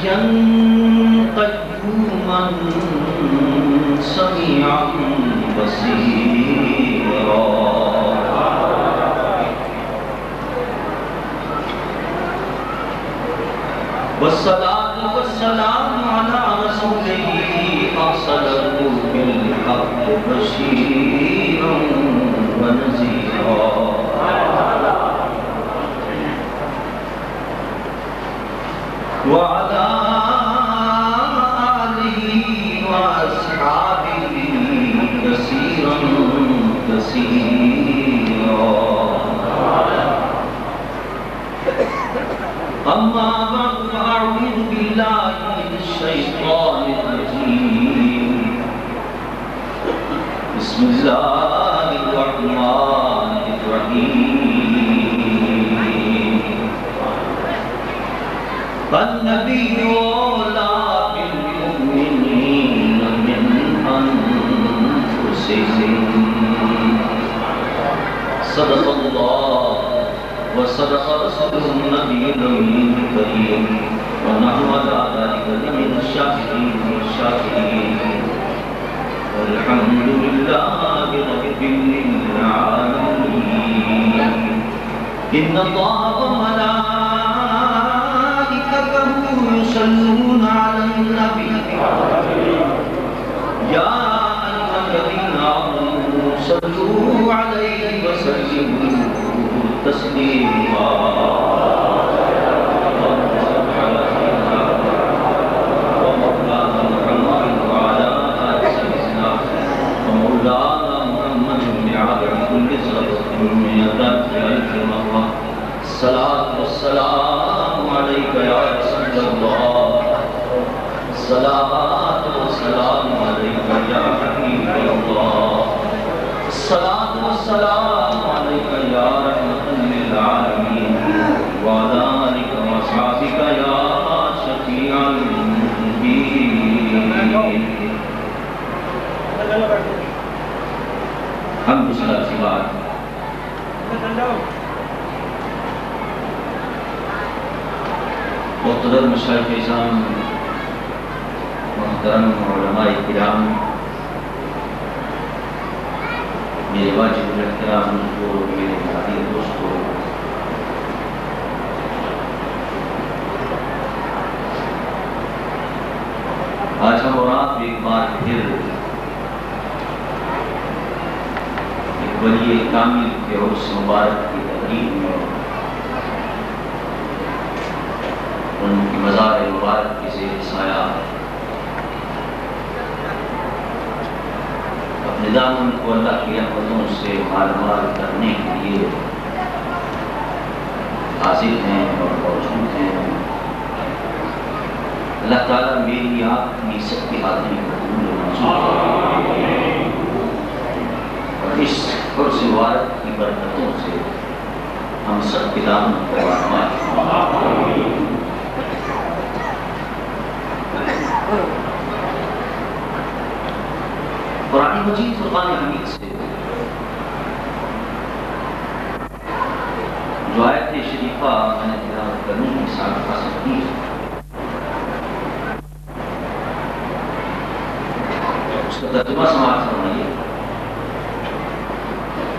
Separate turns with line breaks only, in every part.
حيا قيوما سميعا بصيرا والصلاة والسلام على رسوله أرسله بالحق بشيرا ونذيرا وعلى آله وأصحابه كثيرا كثيرا أما بعد فأعوذ بالله من الشيطان الرجيم بسم الله الرحمن الرحيم النبي أولى بالمؤمنين من أنفسهم صدق الله وصدق رسوله النبي الكريم ونحن على ذلك لمن الشاهدين والشاكرين والحمد لله رب العالمين إن الله وملائكته يصلون على النبي يا أيها الذين آمنوا صلوا عليه وسلموا تسليما ومولانا محمد وعلى آل سيدنا ومولانا محمد بعدد كل ذرة من ذات ألف مرة الصلاة والسلام عليك يا رسول الله الصلاة والسلام عليك يا حبيب الله الصلاة والسلام عليك يا رحمة للعالمين وعلى آلك وأصحابك يا شفيع المذنبين حمد صلاة بعد محترم مشائخ اعظام محترم علماء کرام میرے واجب الاحترام کو میرے بھائی دوستوں آج ہم اور آپ ایک بار پھر ایک بڑی کامل کے عرس مبارک کی تقریب میں ان کی مزار مبارک کی زیر سایہ اپنے دامن کو اللہ کی رحمتوں سے مال مال کرنے کے لیے حاضر ہیں اور موجود ہیں۔ اللہ تعالیٰ میری آپ کی سب کی حاضری کو قبول و منظور کرے اور اس عرس مبارک کی برکتوں سے ہم سب کے دامن کو آزمائے۔ قرآن مجید فرقان حمید سے جو آیت شریفہ میں نے تلاوت کرنے کی ساتھ حاصل کی ہے اس کا ترجمہ سماعت فرمائیے۔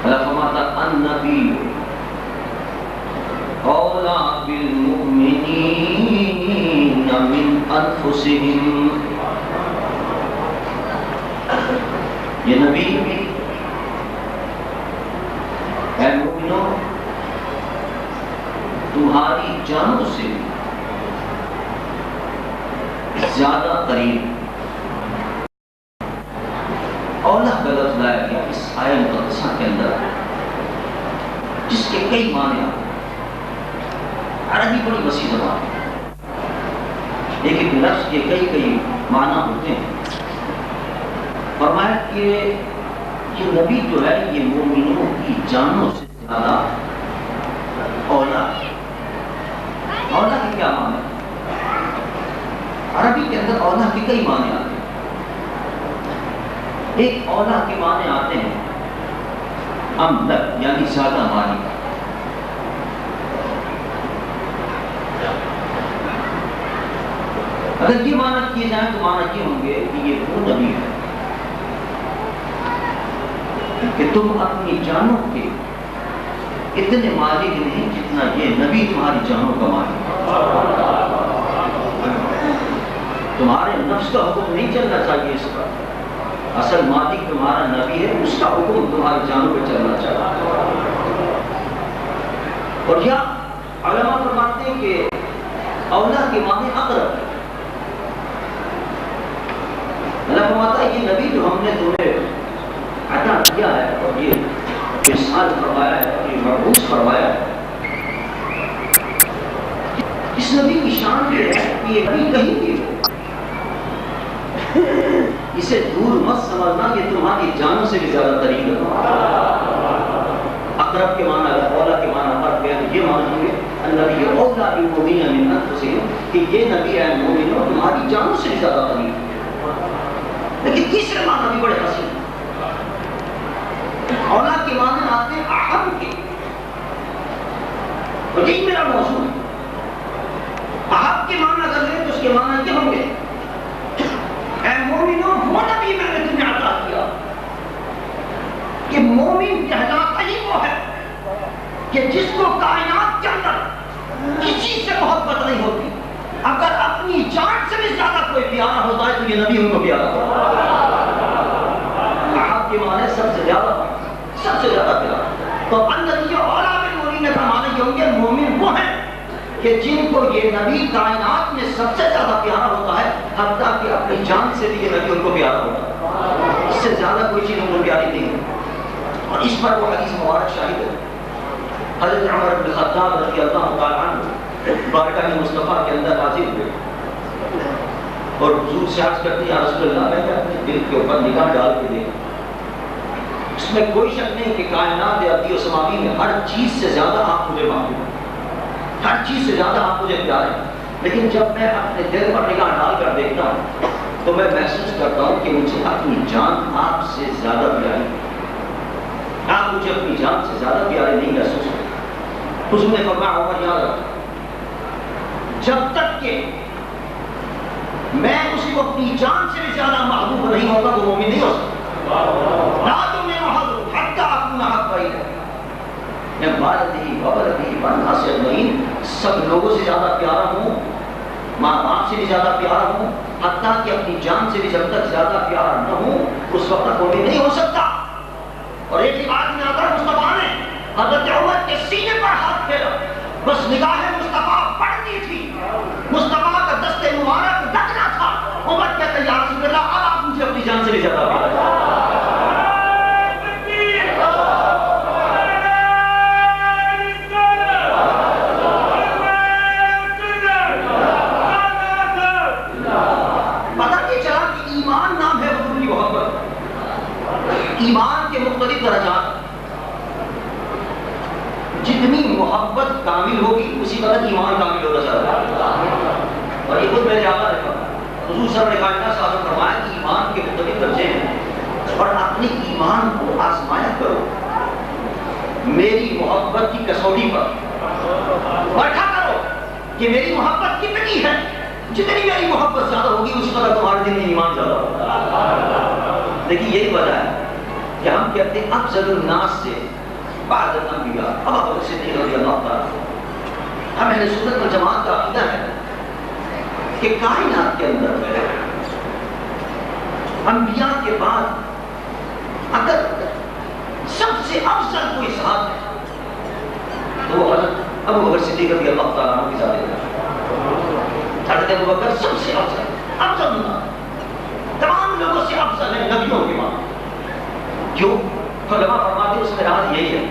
اللہ فرماتا النبی اولیٰ بالمؤمنین من انفسہم، یہ نبی اے مومنوں تمہاری جانوں سے زیادہ قریب، اولیٰ کا لفظ لایا گیا اس آیہ مقدسہ کے اندر جس کے کئی معنی ہیں۔ عربی بڑی وسیع زبان ہے، ایک ایک لفظ کے کئی معنی ہوتے ہیں۔ فرمایا کہ یہ نبی جو ہے یہ مومنوں کی جانوں سے زیادہ اولیٰ ہے۔ اولیٰ کے کیا معنی ہے؟ عربی کے اندر اولیٰ کے کئی معنی آتے ہیں۔ ایک اولیٰ کے معنی آتے ہیں املک یعنی زیادہ مالک، اگر یہ معنی کیے جائیں تو معنی یہ ہوں گے کہ یہ وہ نبی ہے کہ تم اپنی جانوں کے اتنے مالک نہیں جتنا یہ نبی تمہاری جانوں کا مالک ہے۔ تمہارے نفس کا حکم نہیں چلنا چاہیے اس پر، اصل مالک تمہارا نبی ہے، اس کا حکم تمہاری جانوں پہ چلنا چاہیے۔ اور کیا علماء فرماتے ہیں کہ اولا کے معنی اقرب ہے۔ اللہ فرماتا ہے یہ نبی جو ہم نے تمہیں عطا کیا ہے اور یہ ارسال فرمایا ہے اور یہ مبعوث فرمایا ہے، اس نبی کی شان یہ ہے کہ یہ نبی کہیں بھی ہو، اسے دور مت سمجھنا کہ تمہاری جانوں سے بھی زیادہ قریب ہے۔ اقرب کے معنی اولا کے معنی فرق ہے، یہ معنی ہوئے النبی اولا بالمؤمنین من انفسہم کہ یہ نبی ہے مومنوں تمہاری جانوں سے بھی زیادہ قریب ہے۔ لیکن تیسرے معنی بھی بڑے حسین، اولا کے معنی آتے ہیں احب کے، اور یہی میرا موضوع ہے۔ احب کے معنی اگر لیں تو اس کے معنی کیا ہوں گے؟ اے مومنوں وہ نبی میں نے تمہیں عطا کیا کہ مومن کہلاتا ہی وہ ہے کہ جس کو کائنات کے اندر کسی سے محبت نہیں ہوتی، اگر اپنی جان سے بھی زیادہ کوئی پیارا ہوتا ہے تو یہ نبی ان کو پیارا ہوتا ہے۔ احب کے معنی سب سے زیادہ پیارا، تو النبی اولا بالمؤمنین کا معنی یہ ہوں گے مومن وہ ہیں کہ جن کو یہ نبی کائنات میں سب سے زیادہ پیارا ہوتا ہے، حتیٰ کہ اپنی جان سے بھی یہ نبی ان کو پیارا ہوتا ہے، اس سے زیادہ کوئی چیز ان کو پیاری نہیں ہے۔ اور اس پر وہ حدیث مبارک شاہد ہے، حضرت عمر بن خطاب رضی اللہ تعالیٰ عنہ بارگاہ مصطفیٰ کے اندر حاضر ہوئے اور حضور سے عرض کرتے ہیں یا رسول اللہ میں اپنے دل کے اوپر نگاہ ڈال کے دیکھا، اس میں کوئی شک نہیں کہ کائنات ارضی و سماوی میں ہر چیز سے زیادہ آپ مجھے معلوم ہیں، ہر چیز سے زیادہ آپ مجھے پیار ہیں، لیکن جب میں اپنے دل پر نگاہ ڈال کر دیکھتا ہوں تو میں محسوس کرتا ہوں کہ مجھے اپنی جان آپ سے زیادہ پیاری ہے، آپ مجھے اپنی جان سے زیادہ پیارے نہیں محسوس کرتے۔ حضور نے فرمایا عمر یاد رکھ، جب تک کہ میں اس کو اپنی جان سے بھی زیادہ محبوب نہیں ہوتا وہ مومن نہیں ہو سکتا۔ لا تؤمنوا حتی اکون احب الیکم میں والدی وولدی والناس اجمعین، سب لوگوں سے زیادہ پیارا ہوں، ماں باپ سے بھی زیادہ پیارا ہوں، حتیٰ کہ اپنی جان سے بھی جب تک زیادہ پیارا نہ ہوں اس وقت تک مومن نہیں ہو سکتا۔ اور ایک روایت میں آتا ہے مصطفیٰ نے حضرت عمر کے سینے پر ہاتھ پھیرا، بس نگاہ مصطفیٰ پڑتی تھی، مصطفیٰ کا دست مبارک ڈھکنا تھا، عمر کہتے یا رسول اللہ اب آپ مجھے اپنی جان سے بھی زیادہ پیارا ہیں۔ ایمان کے مختلف درجات، جتنی محبت کامل ہوگی اسی قدر ایمان کامل ہوتا چلا ہے۔ اور یہ خود میں نے یاد رکھا، حضور صلی اللہ علیہ وسلم نے فرمایا کہ ایمان کے مختلف درجے ہیں اور اپنے ایمان کو آزمایا کرو میری محبت کی کسوٹی پر، پرکھا کرو کہ میری محبت کتنی ہے، جتنی میری محبت زیادہ ہوگی اسی قدر تمہارے دل میں ایمان زیادہ ہوگا۔ لیکن یہی وجہ ہے کہ ہم کہتے ہیں افضل الناس سے بعد الانبیاء ابو بکر صدیق رضی اللہ تعالیٰ۔ ہم اہل سنت والجماعت کا عقیدہ ہے کہ کائنات کے اندر انبیاء کے بعد اگر سب سے افضل کوئی صحابہ ہے تو وہ حضرت ابو بکر صدیق رضی اللہ تعالیٰ عنہ کی ذات ہے۔ حضرت ابو بکر سب سے افضل تمام لوگوں سے افضل ہے نبیوں کے بعد۔ کیوں؟ علماء فرماتے اس میں راز یہی ہے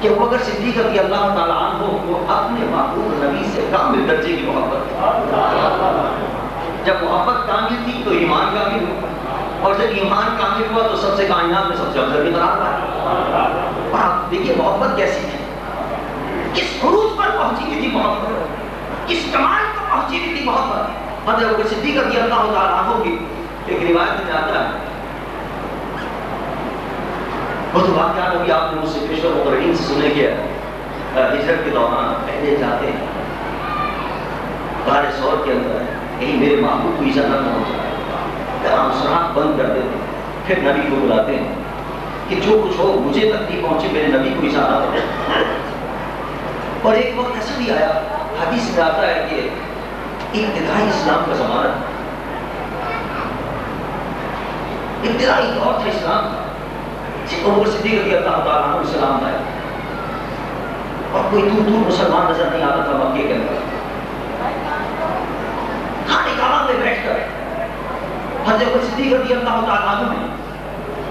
کہ ابو بکر صدیق رضی اللہ تعالیٰ عنہ وہ اپنے محبوب نبی سے کامل درجے کی محبت تھی۔ جب محبت کامل تھی تو ایمان کامل ہوا، اور جب ایمان کامل ہوا تو سب سے کائنات میں سب سے افضل بھی قرار پایا۔ اور آپ دیکھیے محبت کیسی تھی، کس عروج پر پہنچی ہوئی تھی محبت، کس کمال پر پہنچی ہوئی تھی محبت۔ حضرت ابو بکر صدیق رضی اللہ تعالیٰ عنہ کی ایک روایت میں آتا ہے، وہ تو واقعات ابھی آپ نے مجھ سے پیشوا مقررین سے سنے کہ ہجرت کے دوران پہلے جاتے ہیں غار ثور کے اندر کہیں میرے محبوب کو ایزا نہ پہنچا. تمام سراغ بند کر دیتے, پھر نبی کو بلاتے ہیں کہ جو کچھ ہو مجھے تک نہیں پہنچے, میرے نبی کو ایزا نہ پہنچے. اور ایک وقت ایسا بھی آیا, حدیث میں آتا ہے کہ ابتدائی اسلام کا زمانہ, ابتدائی دور تھا اسلام کا. عمر صدیق رضی اللہ تعالیٰ عنہ اسلام لائے اور کوئی دور دور مسلمان نظر نہیں آتا تھا مکے کے اندر. کھانے کعبہ میں بیٹھ کر حضرت عمر صدیق رضی اللہ تعالیٰ عنہ نے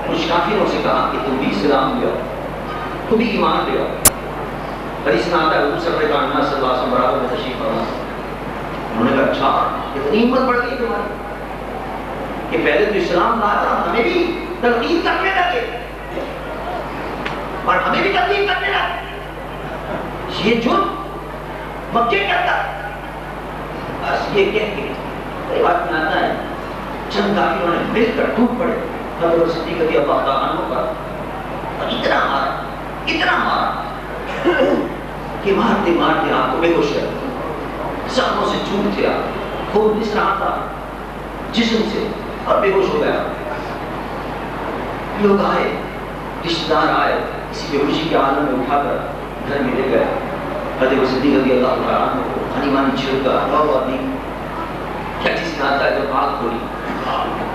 کچھ کافروں سے کہا کہ تم بھی اسلام لے آؤ, تم بھی ایمان لے آؤ. حدیث میں آتا ہے حضور صلی اللہ علیہ وسلم برابر میں تشریف فرما. انہوں نے کہا اچھا اتنی ہمت بڑھ گئی تمہاری کہ پہلے تو اسلام لایا اور ہمیں بھی تلقین کرنے لگے اور ہمیں بھی تلقین کرنے لگے. یہ جرم مکے کے اندر. بس یہ کہہ کے روایت میں آتا ہے چند کافروں نے مل کر ٹوٹ پڑے حضرت صدیق رضی اللہ تعالیٰ عنہ پر اور اتنا مارا کہ مارتے مارتے آپ کو بے ہوش ہے, زخموں سے چوٹ تھے, خون نکل رہا تھا جسم سے اور بے ہوش ہو گیا. لوگ آئے, رشتہ دار آئے, کسی بے ہوشی کے عالم میں اٹھا کر گھر میں لے گئے. حضرت صدیق رضی اللہ تعالیٰ عنہ کو خنیمانی چھڑکا ہوا دی. کیا چیز میں آتا ہے جب آگ کھولی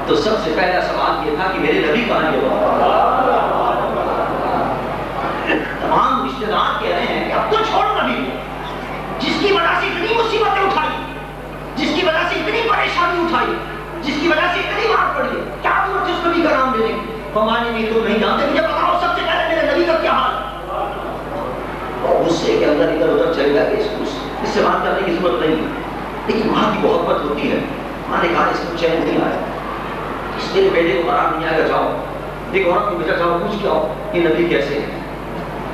تو سب سے پہلا سوال یہ تھا کہ میرے نبی کہاں ہے. تمام رشتہ دار کہہ رہے ہیں کہ اب تو چھوڑ نبی کو, جس کی وجہ سے اتنی مصیبتیں اٹھائی, جس کی وجہ سے اتنی پریشانی اٹھائی, جس کی وجہ سے اتنی مار پڑی, کیا ضرورت اس نبی کا نام لینے کی. فرمانے میں تو نہیں جانتے, مجھے بتاؤ سب سے پہلے میرے نبی کا کیا حال. اور غصے کے اندر ادھر ادھر چل گیا کہ اس سے بات کرنے کی ضرورت نہیں, لیکن وہاں کی محبت ہوتی ہے. ماں نے کہا اس کو چین نہیں آیا, اس میرے بیٹے کو آرام نہیں آئے گا, جاؤ ایک عورت کو بیٹا جاؤ پوچھ کے آؤ کہ نبی کیسے ہے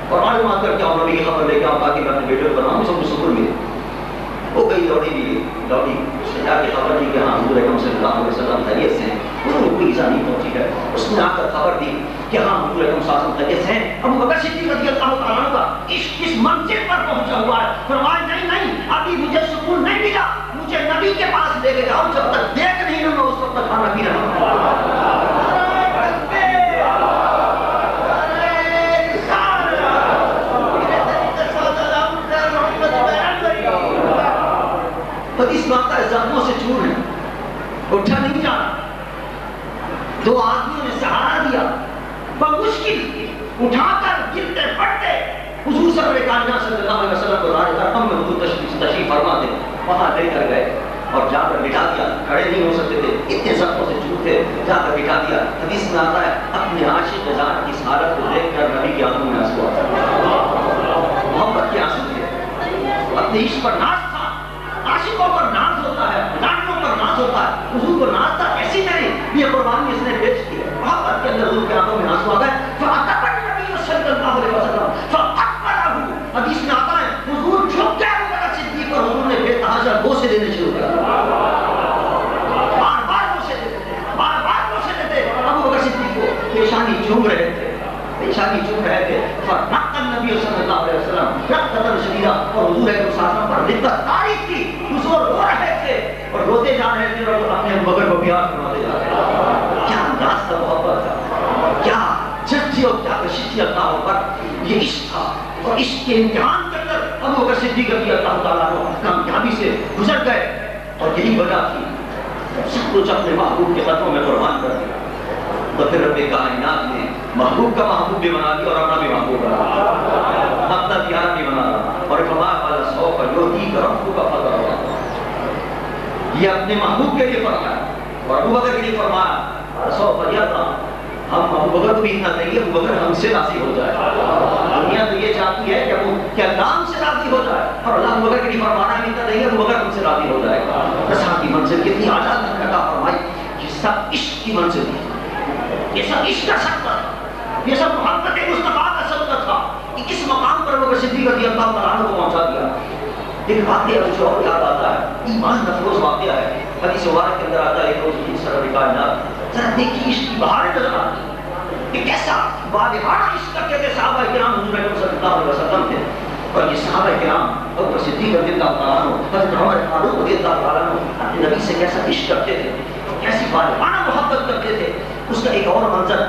اور معلومات کر کے آؤ, نبی کی خبر لے کے آؤ تاکہ میں اپنے بیٹے کو بناؤں سب کو سکون ملے. وہ گئی دوڑی اس نے جا کے خبر دی کہ ہاں حضور اکرم صلی اللہ علیہ وسلم خیریت سے ہیں. انہوں نے کوئی ایزا نہیں پہنچی ہے. اس نے آ کر خبر دی کہ ہاں حضور اکرم صلی اللہ علیہ وسلم خیریت سے ہیں. ابو بکر صدیق رضی اللہ تعالیٰ عنہ کا اس منزل پر پہنچا ہوا ہے. فرمایا نہیں ابھی مجھے سکون نہیں ملا, مجھے نبی کے پاس لے کے جاؤ, جب تک دیکھ نہیں لوں میں اس وقت تک کھانا پی رہا ہوں. حدیث میں آتا ہے زخموں سے چور ہے, اٹھا نہیں جانا. دو آدمیوں نے سہارا دیا, بمشکل اٹھا کر گرتے پڑتے حضور صلی اللہ علیہ وسلم کو راہ رقم میں حضور تشریف فرما دے, وہاں لے کر گئے اور جا کر بٹھا دیا. کھڑے نہیں ہو سکتے تھے, اتنے زخموں سے چور تھے, جا کر بٹھا دیا. حدیث میں آتا ہے اپنے عاشق جان کی اس حالت کو دیکھ کر نبی کی آنکھوں میں آنسو آتا. محبت کے آنسو تھے, اپنے عشق پر ناز تھا. عاشقوں پر ناز ہوتا ہے, لاڈلوں پر ناز ہوتا ہے. حضور کو ناز تھا, ایسی نہیں یہ قربانی اس نے پیش کی. محبت کے اندر حضور کی آنکھوں میں آنسو آ گئے. فَأَتَقَ النَّبِيُّ صلی اللہ علیہ وسلم فَأَقْبَلَهُ. حدیث میں آتا ہے حضور جھک گئے ابو بکر صدیق اور حضور نے بے تحاشا بوسے دینے شروع کر دیے. بار بار بوسے دیتے, بار بار بوسے دیتے. ابو بکر صدیق کو پیشانی چوم رہے تھے, پیشانی چوم رہے تھے. فَرَقَّ النَّبِيُّ صلی اللہ علیہ وسلم رَقَّةً شَدِيدًا. اور حضور اکرم صلی اللہ علیہ وسلم پر رقت تاریخ تھی, حضور رو رہے تھے اور روتے جا رہے تھے اور اپنے ابو بکر کو پیار فرماتے جا رہے تھے. کیا انداز تھا محبت کا, کیا جدی اور کیا کشش تھی اللہ پر. یہ عشق تھا اور عشق کے امتحان کے اندر ابو بکر صدیق رضی اللہ تعالیٰ عنہ کامیابی سے گزر گئے. اور یہی وجہ تھی سب کچھ اپنے محبوب کے قدموں میں قربان کر دیا. تو پھر رب کائنات نے محبوب کا محبوب بھی بنا دیا اور اپنا بھی محبوب بنا, اپنا پیارا بھی بنا اور فرمایا والا سو کا جو دی رب کا فضل ہوا. یہ اپنے محبوب کے لیے فرمایا اور ابو بکر کے لیے فرمایا سو فریاد تھا. ہم ابو بکر کو بھی اتنا دیں گے ابو بکر ہم سے راضی ہو جائے. دنیا تو یہ چاہتی ہے کہ اللہ ہم سے راضی ہو جائے اور اللہ ابو بکر کے لیے فرمانا بھی اتنا دیں گے ابو بکر ہم سے راضی ہو جائے گا. رسا کی منزل کتنی اعلیٰ عطا فرمائی. یہ سب عشق کی منزل تھی, یہ سب عشق کا سفر, یہ سب محبت مصطفیٰ کا سفر تھا. اس مقام پر وہ صدیق رضی اللہ تعالیٰ عنہ کو پہنچا دیا. ایک واقعہ مجھے اور یاد آتا ہے, ایمان افروز واقعہ ہے. حدیث مبارک کے اندر آتا ہے ایک روز سرور کائنات ذرا دیکھیے عشق کی بہاریں نظر آتی کہ کیسا بادہانہ عشق کرتے تھے صحابہ کرام حضور اکرم صلی اللہ علیہ وسلم تھے. اور یہ صحابہ کرام ابو بکر صدیق رضی اللہ تعالیٰ عنہ، حضرت عمر فاروق رضی اللہ تعالیٰ عنہ اپنے نبی سے کیسا عشق کرتے تھے، کیسی بالغانہ محبت کرتے تھے. اس کا ایک اور منظر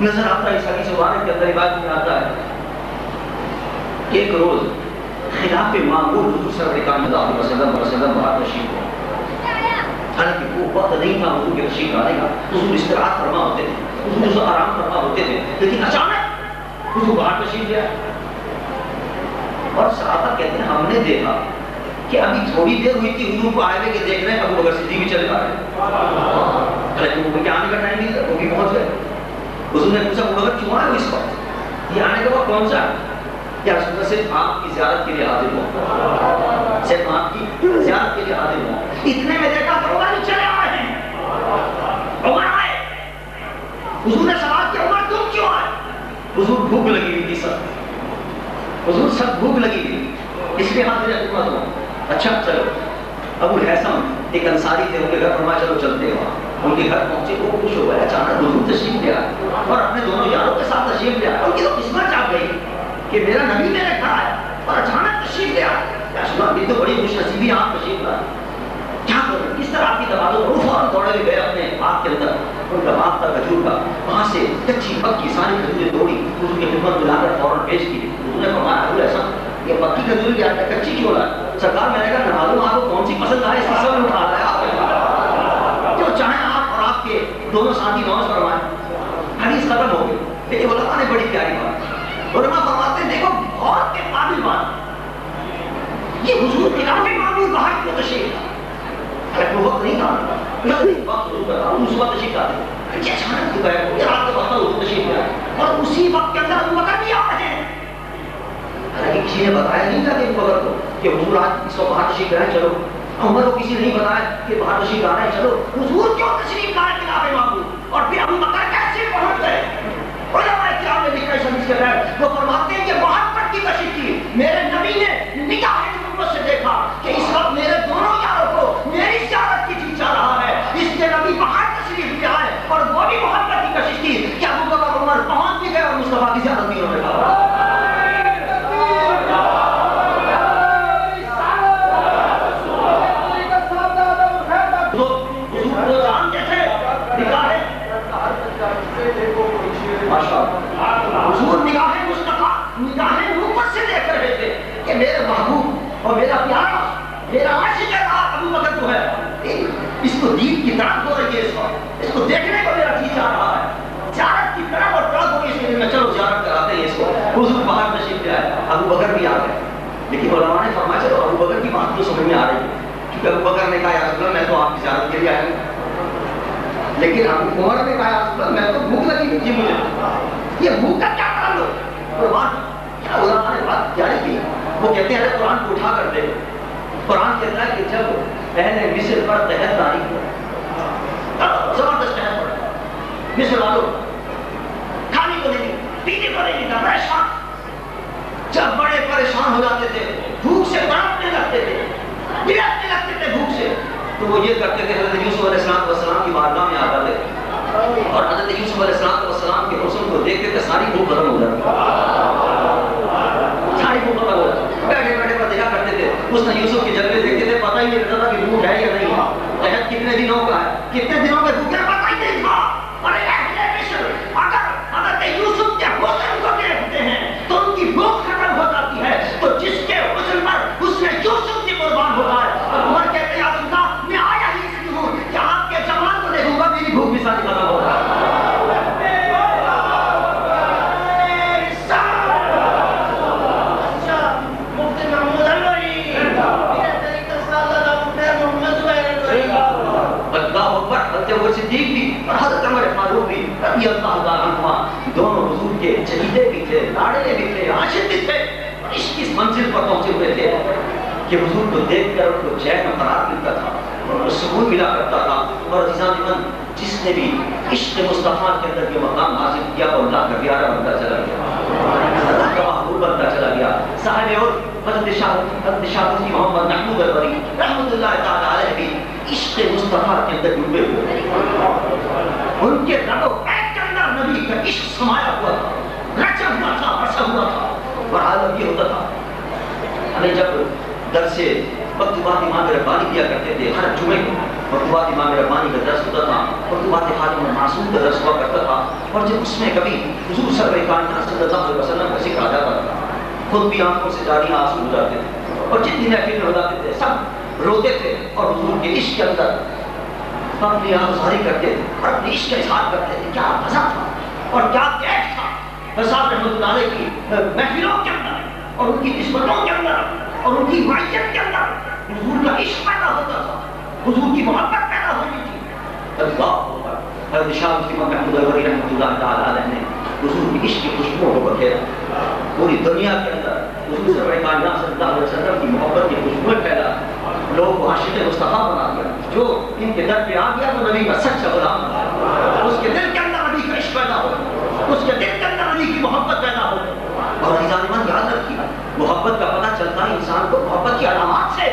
نظر آتا ہے اس حدیث مبارک کے اندر، روایت میں آتا ہے ایک روز خلاف معمول حضور صلی اللہ علیہ وسلم باہر تشریف ہو. حالانکہ وہ وقت نہیں تھا حضور کے تشریف آنے کا، حضور استراحت فرما ہوتے تھے، حضور آرام فرما ہوتے تھے، لیکن اچانک حضور باہر تشریف لے آئے. اور صحابہ کہتے ہیں ہم نے دیکھا کہ ابھی تھوڑی دیر ہوئی تھی حضور کو آئے ہوئے کہ دیکھ رہے ہیں ابو بکر صدیق بھی چلے آ رہے ہیں. حالانکہ وہ کیا آنے کا ٹائم نہیں تھا، وہ بھی پہنچ گئے. حضور نے پوچھا ابو بکر کیوں آئے ہو اس وقت؟ یہ آنے کا وقت کون سا ہے؟ یا رسول اللہ صرف آپ کی زیارت کے لیے حاضر ہوں، صرف آپ کی زیارت کے لیے حاضر ہوں. اتنے میں دیکھا تو عمر چلے آئے ہیں. عمر آئے. حضور نے سوال کیا عمر تم کیوں آئے؟ حضور بھوک لگی ہوئی تھی سب، حضور سب بھوک لگی ہوئی اس لیے حاضر خدمت ہوں. اچھا چلو. ابو الحسن ایک انصاری تھے، ان کے گھر فرمایا چلو چلتے ہیں. وہاں ان کے گھر پہنچے، وہ خوش ہو گئے. اچانک حضور تشریف لے آئے اور اپنے دونوں یاروں کے ساتھ تشریف لے آئے. ان کی تو قسمت جاگ گئی کہ میرا نبی میرے گھر آیا اور اچانک تشریف لے آئے. یا رسول اللہ تو بڑی خوش نصیبی آپ تشریف لائے. کیا کریں کس طرح آپ کی توازن؟ وہ فوراً دوڑے ہوئے گئے اپنے باغ کے اندر. ان کا باغ تھا کھجور کا، وہاں سے کچی پکی ساری کھجوریں توڑی، حضور کی خدمت میں لا کر فوراً پیش کی. حضور نے فرمایا ابو الحسن یہ پکی کھجور کیا ہے، کچی کیوں لائے؟ سرکار میں نے کہا نہ معلوم آپ کو کون سی پسند آئے، اس کی سب اٹھا لایا آپ جو چاہیں آپ اور آپ کے دونوں ساتھی نوش فرمائیں. حدیث ختم ہو گئی. لیکن علماء نے بڑی پیاری بات، علماء فرماتے ہیں دیکھو بہت کے قابل بات، یہ حضور خلاف معمول باہر کیوں تشریف تھا؟ وہ وقت نہیں تھا، اس وقت تشریف آتے یہ اچانک ہو گئے. یہ رات کے وقت حضور تشریف لے آئے اور اسی وقت کے اندر ابو بکر بھی آ رہے ہیں. حالانکہ کسی نے بتایا نہیں تھا کہ ابو بکر کو کہ حضور آج اس کو باہر تشریف لائے چلو. عمر کو کسی نے نہیں بتایا کہ باہر تشریف لا رہے ہیں چلو. حضور کیوں تشریف لائے خلاف معمول؟ اور پھر ابو بکر کیسے پہنچ گئے؟ علماء کرام نے لکھا ہے کے تحت، وہ فرماتے ہیں کہ محبت کی تشریف کی. میرے نبی نے نگاہ نبوت سے دیکھا کہ اس وقت میرے دونوں یاروں کو میری زیارت کی جی چاہ رہا ہے، اس لیے نبی باہر تشریف لے آئے اور وہ بھی محبت کی کشش کی کہ ابو بکر عمر پہنچ بھی گئے اور مصطفیٰ کی زیارت بھی انہوں نے کہا. حضور نگاہ مصطفیٰ نگاہ نبوت سے دیکھ رہے تھے کہ میرے محبوب اور میرا پیارا میرا عاشق ابو بکر جو ہے اس کو دید کی طرف ہو رہی ہے، اس کو دیکھنے کو میرا جی چاہ رہا ہے. زیارت کی طرف اور طرف ہو اس میں چلو زیارت کراتے ہیں اس کو. حضور باہر تشریف لے آئے، ابو بکر بھی آ گئے. لیکن علماء نے فرمایا چلو ابو بکر کی بات تو سمجھ میں آ رہی ہے کیونکہ ابو بکر نے کہا یا رسول اللہ میں تو آپ کی زیارت کے لیے آیا ہوں. لیکن ابو عمر نے کہا یا رسول اللہ میں تو بھوک لگی تھی مجھے. یہ بھوک کا کیا تعلق؟ قرآن کیا علماء نے بات جاری کی. وہ کہتے ہیں قرآن کو اٹھا کر دے. قرآن کہتا ہے کہ جب اہل مصر پر قحط طاری ہو، زبردست قحط پڑا، مصر والوں کھانے کو نہیں پینے کو نہیں ملتا، پریشان. جب بڑے پریشان ہو جاتے تھے، بھوک سے تڑپنے لگتے تھے، بلکنے لگتے تھے بھوک سے، تو وہ یہ کرتے تھے حضرت یوسف علیہ السلام کی بارگاہ میں آ جاتے تھے اور حضرت یوسف علیہ السلام کے حسن کو دیکھتے تھے ساری بھوک ختم ہو جاتی، ساری بھوک ختم ہو جاتی. بیٹھے بیٹھے پر دیکھا کرتے تھے اس نے یوسف کے جلوے دیکھتے تھے، پتہ ہی نہیں رہتا تھا کہ بھوک ہے یا نہیں ہے. قحط کتنے دنوں کا ہے، کتنے دنوں میں بھوک ہے پتہ ہی نہیں تھا. اور اہل مصر اگر حضرت یوسف کے حسن کو دیکھتے ہیں تو ان کی بھوک ختم ہو جاتی ہے. تو جس کے حسن پر اس نے یوسف کی قربان ہوتا ہے. اور عمر کہتے ہیں اللہ میں آیا ہی اس لیے ہوں کہ آپ کے جمال کو دیکھوں گا، میری بھوک بھی ساری ختم ہوگا. صدیق بھی اور حضرت عمر فاروق بھی رضی اللہ تعالیٰ عنہ دونوں حضور کے چہیدے بھی تھے، لاڈلے بھی تھے، عاشق بھی تھے اور اس کی منزل پر پہنچے ہوئے تھے کہ حضور کو دیکھ کر ان کو چین و قرار ملتا تھا، ان کو سکون ملا کرتا تھا. اور عزیزان من جس نے بھی عشق مصطفیٰ کے اندر یہ مقام حاصل کیا اور اللہ کا پیارا بنتا چلا گیا، اللہ کا محبوب بنتا چلا گیا. صاحب اور حضرت شاہ مفتی محمد محمود البری رحمۃ اللہ تعالیٰ علیہ بھی عشق مصطفیٰ کے اندر ڈوبے ہوئے. ان کے رگ و پیر کے اندر نبی کا عشق سمایا ہوا تھا، رچا ہوا تھا، بسا ہوا تھا. اور حالت یہ ہوتا تھا ہمیں جب درس مکتوبات امام ربانی دیا کرتے تھے ہر جمعے کو مکتوبات امام ربانی کا درس ہوتا تھا مکتوبات خادم معصوم کا درس ہوا کرتا تھا اور جب اس میں کبھی حضور سرور کائنات صلی اللہ علیہ وسلم کا ذکر آ جاتا تھا خود بھی آنکھوں سے جاری آنسو ہو جاتے تھے اور جتنی محفل ہو جاتے تھے سب روتے تھے اور حضور کے عشق کے اندر اپنی آہذاری کرتے تھے اور اپنے عشق کا اظہار کرتے تھے. کیا مزہ تھا اور کیا کیف تھا حضرت رحمۃ اللہ علیہ کی محفلوں کے اندر اور ان کی نسبتوں کے اندر اور ان کی معیت کے اندر حضور کا عشق پیدا ہوتا تھا حضور کی محبت پیدا ہوتی تھی. حضرت شاہ مسلم محمود الغری رحمۃ اللہ تعالی علیہ نے حضور کی عشق کی خوشبوؤں کو بکھیرا پوری دنیا کے اندر حضور سرور کائنات صلی اللہ علیہ وسلم کی محبت کی خوشبوئیں پھیلا لوگوں کو عاشق مصطفیٰ بنا دیا. جو ان کے در پہ آ گیا تو نبی کا سچا غلام بنا اس کے دل کے اندر نبی کا عشق پیدا ہو اس کے دل کے اندر نبی کی محبت پیدا ہو. اور عزیزان یاد رکھیے محبت کا پتہ چلتا ہے انسان کو محبت کی علامات سے.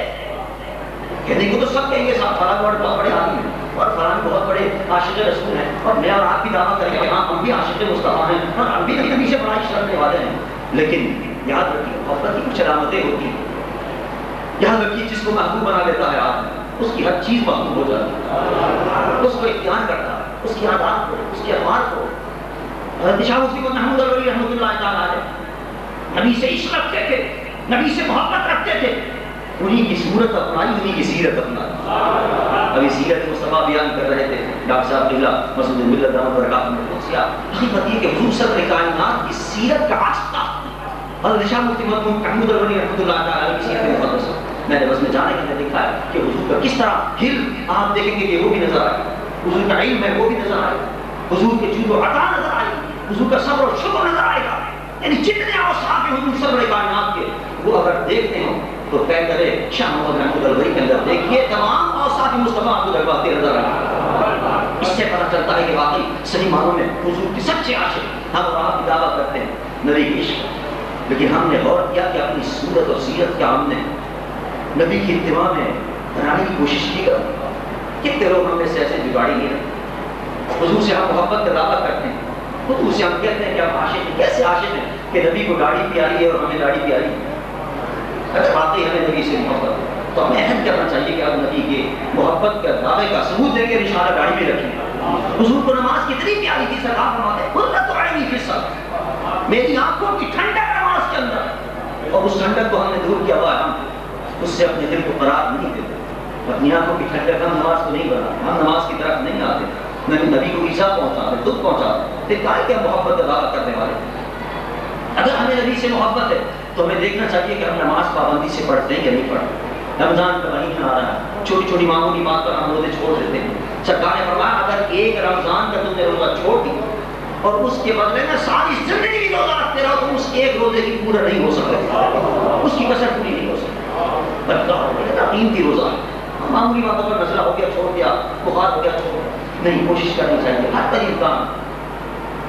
کہنے کو تو سب کہیں گے صاحب فلاں بہت بڑے آدمی ہیں اور فلاں بہت بڑے عاشق رسول ہیں اور میں اور آپ بھی دعویٰ کریں گے ہاں ہم بھی عاشق مصطفیٰ ہیں اور ہم بھی نبی سے بڑا عشق رکھنے والے ہیں. لیکن یاد رکھیے محبت کی کچھ علامتیں ہوتی ہیں. یاد رکھیے جس کو محبوب بنا لیتا ہے آدمی اس کی ہر چیز محبوب ہو جاتی ہے اس کو اختیار کرتا ہے اس کی عادات کو اس کے اخبار کو. حضرت شاہ مسلم محمود الغری رحمۃ اللہ تعالیٰ علیہ نبی سے عشق رکھتے تھے نبی سے محبت رکھتے تھے انہیں کی صورت اپنائی انہیں کی سیرت اپنائی. ابھی سیرت مصطفیٰ بیان کر رہے تھے ڈاکٹر صاحب قبلہ مسعود ملت رحمۃ برکاتہ میں حقیقت یہ کہ حضور سرور کائنات کی سیرت کا عکس تھا. حضرت شاہ مفتی محمود الغری رحمۃ اللہ تعالیٰ کی سیرت مقدس میں نے بس میں جانے کے دیکھا ہے کہ حضور کا کس طرح علم آپ دیکھیں گے کہ وہ بھی نظر آئے حضور کا علم ہے وہ بھی نظر آئے حضور کے جود و عطا نظر آئے حضور کا صبر و شکر نظر آئے گا. یعنی جتنے اوصاف ہیں حضور سرور کائنات کے وہ اگر دیکھتے ہوں تو طے کرے شاہ محمد محمود الغری کے اندر دیکھیے تمام اوصاف مصطفیٰ کو دکھاتے نظر آئے. اس سے پتہ چلتا ہے کہ واقعی صحیح معنوں میں حضور کے سچے عاشق ہم اور آپ دعویٰ کرتے ہیں نبی کی عشق. لیکن ہم نے غور کیا کہ اپنی صورت اور سیرت کیا ہم نے نبی کی اتباع میں بنانے کی کوشش کی کر کتنے لوگ ہم میں سے ایسے بگاڑی ہیں. حضور سے ہم محبت کا دعویٰ کرتے ہیں حضور سے ہم کہتے ہیں کہ ہم عاشق ہیں. کیسے عاشق ہیں کہ نبی کو گاڑی پیاری ہے اور ہمیں گاڑی پیاری ہے. اگر واقعی ہمیں نبی سے محبت ہے تو ہمیں عہد کرنا چاہیے کہ ہم نبی کے محبت کا دعوے کا ثبوت دیں گے اشارہ گاڑی میں رکھیں. حضور کو نماز کتنی پیاری تھی سرکار فرماتے ہیں قرۃ عینی فی الصلاۃ میری آنکھوں کی ٹھنڈک نماز کے اندر. اور اس ٹھنڈک کو ہم نے دور کیا ہوا ہے ہم اس سے اپنے دل کو قرار نہیں دیتے. اپنی آنکھوں کی ٹھنڈک ہم نماز کو نہیں بناتے ہم نماز کی طرف نہیں آتے نبی کو ایذا پہنچاتے دکھ پہنچاتے کائے کہ ہم محبت کا دعویٰ کرنے والے. اگر ہمیں نبی سے محبت ہے تو ہمیں دیکھنا چاہیے کہ ہم نماز پابندی سے پڑھتے ہیں یا نہیں پڑھتے. رمضان کا مہینہ آ رہا ہے چھوٹی چھوٹی معمولی بات پر ہم روزے چھوڑ دیتے ہیں. سرکار نے فرمایا اگر ایک رمضان کا تم نے روزہ چھوڑ دی اور اس کے بدلے میں ساری زندگی بھی روزہ رکھتے رہو تو اس ایک روزے کی پورا نہیں ہو سکتا اس کی کسر پوری نہیں ہو سکتی. قیمتی روزہ معمولی باتوں پر مسئلہ ہو گیا چھوڑ دیا بخار ہو گیا چھوڑ نہیں کوشش کرنی چاہیے ہر طریقہ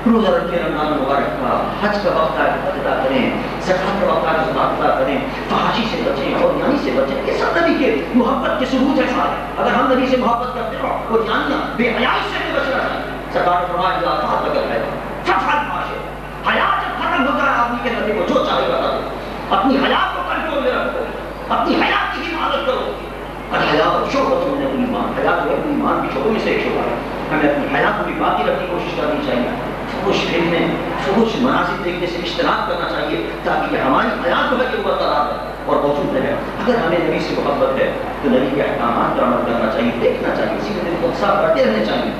روزہ رکھے رمضان مبارک کا. حج کا وقت آئے حج ادا کریں زکات کا وقت آئے زکات ادا کریں فحاشی سے بچیں اور یعنی سے بچیں. یہ سب نبی کے محبت کے ثبوت ہے سارے. اگر ہم نبی سے محبت کرتے ہو اور یعنی بے حیائی سے بھی بچنا چاہیے. سرکار نے فرمایا اذا ذهب الحیا فافعل ما شئت. حیا جب ختم ہو جائے آدمی کے نبی کو جو چاہے گا اپنی حیا کو کنٹرول میں رکھو اپنی حیا کی حفاظت کرو. الحیا شعبۃ من الایمان حیا جو ہے ایمان کی شعبوں میں سے ایک شعبہ ہے. ہمیں اپنی حیا کو بھی باقی رکھنے کی کوشش کرنی چاہیے. فحش دیکھنے فحش مناظر دیکھنے سے اجتناب کرنا چاہیے تاکہ ہماری حیات جو ہے کہ برقرار ہے اور موجود رہے. اگر ہمیں نبی سے محبت ہے تو نبی کے احکامات پر عمل کرنا چاہیے دیکھنا چاہیے سیرت مقدسہ پڑھتے رہنے چاہیے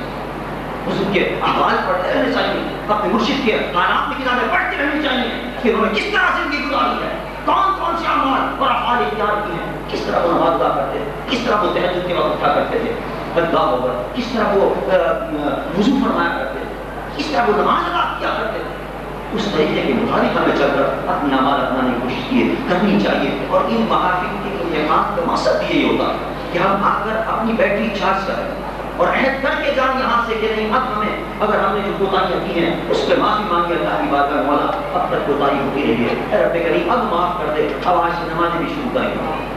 حضور کے احوال پڑھتے رہنے چاہیے اپنے مرشد کے حالات کی کتابیں پڑھتے رہنی چاہیے کہ انہوں نے کس طرح زندگی گزاری ہے کون کون سے اعمال اور افعال اختیار کیے ہیں کس طرح وہ نماز ادا کرتے تھے کس طرح وہ تہجد کے وقت اٹھا کرتے تھے اللہ ہوگا کس طرح وہ وضو فرمایا کرتے تھے کس طرح وہ نماز ادا کیا کرتے تھے. اس طریقے کے مطابق ہمیں چل کر اپنے اعمال اپنانے کی کوشش کرنی چاہیے. اور ان محافل کے انعقاد کا مقصد یہی ہوتا ہے کہ ہم آ کر اپنی بیٹری چارج کریں اور عہد کر کے جائیں یہاں سے کہ نہیں اب ہمیں اگر ہم نے جو کوتاہیاں کی ہیں اس پہ معافی مانگی اللہ کی بات کا مولا اب تک کوتاہی ہوتی رہی ہے اے رب کریم اب معاف کر دے. اب آج سے نمازیں بھی شروع کریں گے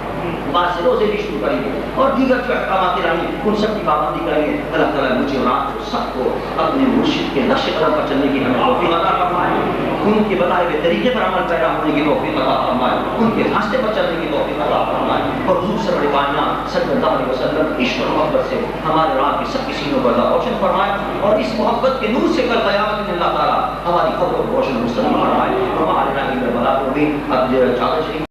بعد سے روزے بھی شروع کریں گے اور دیگر جو احکامات رہیں ان سب کی پابندی کریں گے. اللہ تعالیٰ مجھے اور آپ کو سب کو اپنے مرشد کے نقش قدم پر چلنے کی ہمیں توفیق عطا فرمائے. ان کے بتائے ہوئے طریقے پر عمل پیرا ہونے کی توفیق عطا فرمائے، ان کے راستے پر چلنے کی توفیق عطا فرمائے، اور حضور سرور کائنات صلی اللہ علیہ وسلم عشق اور محبت سے ہمارے راہ کی سب کی سینوں کو اللہ روشن فرمائے، اور اس محبت کے نور سے کل قیامت میں اللہ تعالیٰ ہماری قبر کو روشن مستقبل فرمائے۔ ہمارے راہ کی بلا کو بھی اب چادر شریف